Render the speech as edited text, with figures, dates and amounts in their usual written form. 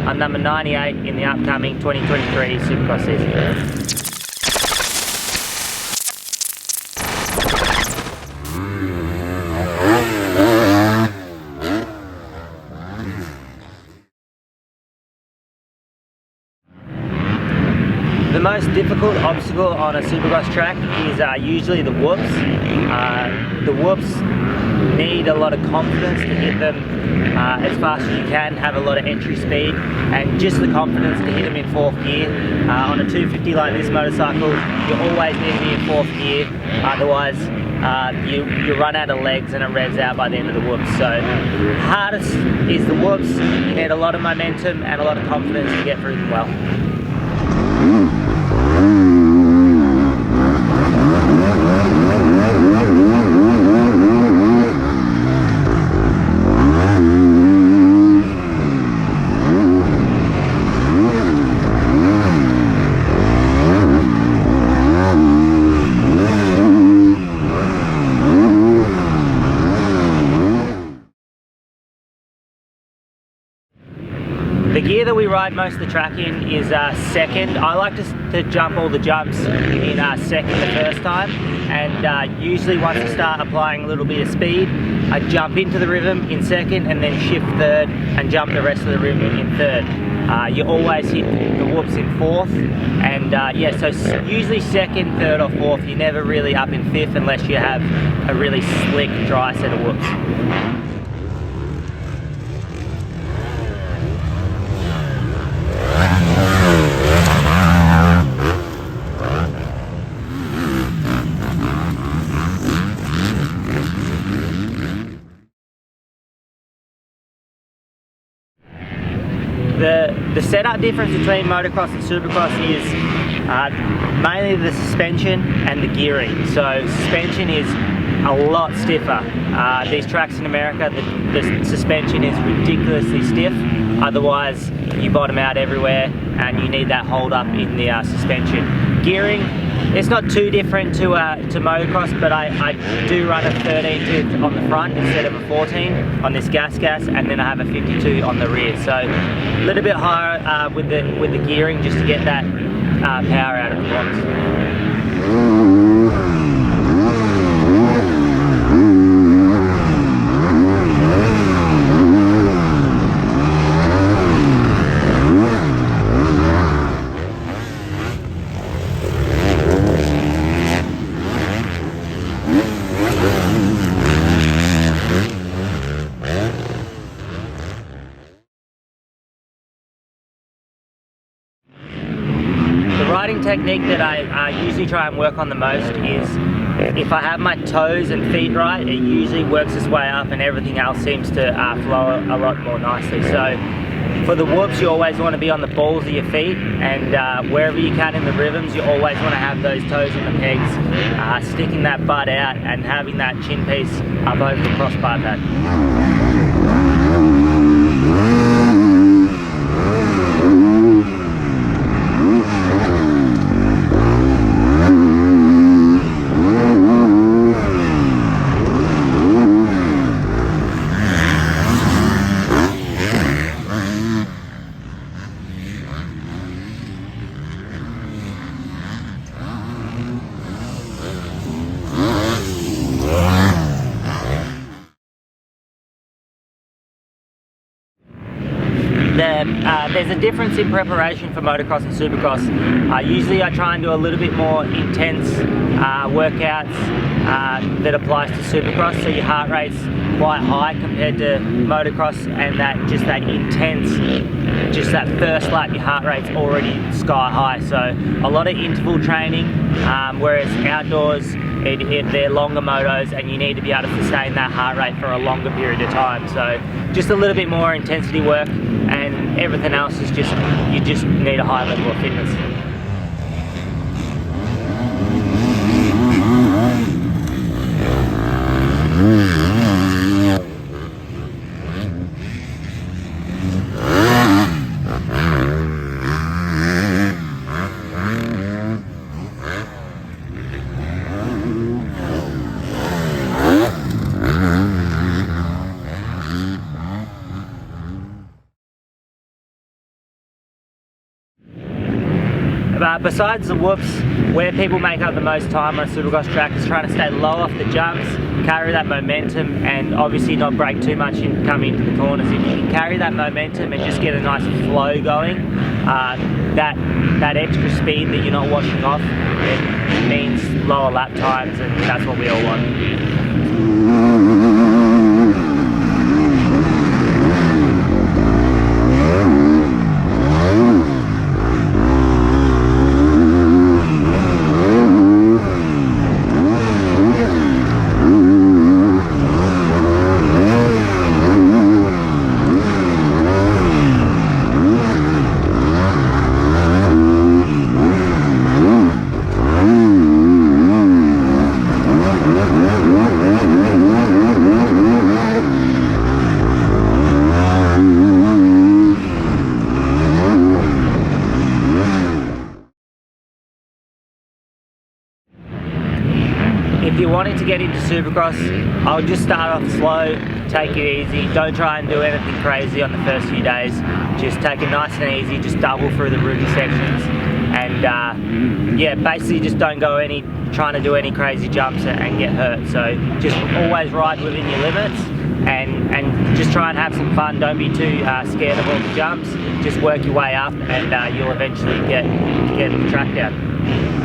I'm number 98 in the upcoming 2023 Supercross season. The most difficult obstacle on a Supercross track is usually the whoops. The whoops need a lot of confidence to hit them as fast as you can, have a lot of entry speed, and just the confidence to hit them in 4th gear. On a 250 like this motorcycle, you always need to be in 4th gear, otherwise you run out of legs and it revs out by the end of the whoops. So hardest is the whoops. You need a lot of momentum and a lot of confidence to get through them well. The gear that we ride most of the track in is second. I like to jump all the jumps in second the first time, and usually once I start applying a little bit of speed, I jump into the rhythm in second and then shift third and jump the rest of the rhythm in third. You always hit the whoops in 4th, and yeah, so usually second, third or 4th. You're never really up in 5th unless you have a really slick, dry set of whoops. The setup difference between motocross and supercross is mainly the suspension and the gearing. So suspension is a lot stiffer. These tracks in America, the suspension is ridiculously stiff, otherwise you bottom out everywhere and you need that hold up in the suspension. Gearing, it's not too different to motocross, but I do run a 13 on the front instead of a 14 on this gas, and then I have a 52 on the rear. So a little bit higher with the gearing just to get that power out of the blocks. The riding technique that I usually try and work on the most is if I have my toes and feet right, it usually works its way up and everything else seems to flow a lot more nicely. So for the whoops, you always want to be on the balls of your feet, and wherever you can in the rhythms, you always want to have those toes in the pegs, sticking that butt out and having that chin piece up over the crossbar pad. There's a difference in preparation for motocross and supercross. Usually I try and do a little bit more intense workouts that applies to supercross, so your heart rate's quite high compared to motocross, and that intense, just that first lap, your heart rate's already sky high. So a lot of interval training, whereas outdoors they're longer motos and you need to be able to sustain that heart rate for a longer period of time. So just a little bit more intensity work, and everything else is you just need a high level of fitness. besides the whoops, where people make up the most time on a Supercross track is trying to stay low off the jumps, carry that momentum, and obviously not brake too much in coming into the corners. If you can carry that momentum and just get a nice flow going, that extra speed that you're not washing off, it means lower lap times, and that's what we all want. If you're wanting to get into Supercross, I'll just start off slow, take it easy, don't try and do anything crazy on the first few days. Just take it nice and easy, just double through the rookie sections, and yeah, basically just don't go trying to do any crazy jumps and get hurt. So just always ride within your limits, and just try and have some fun. Don't be too scared of all the jumps. Just work your way up, and you'll eventually get the track down.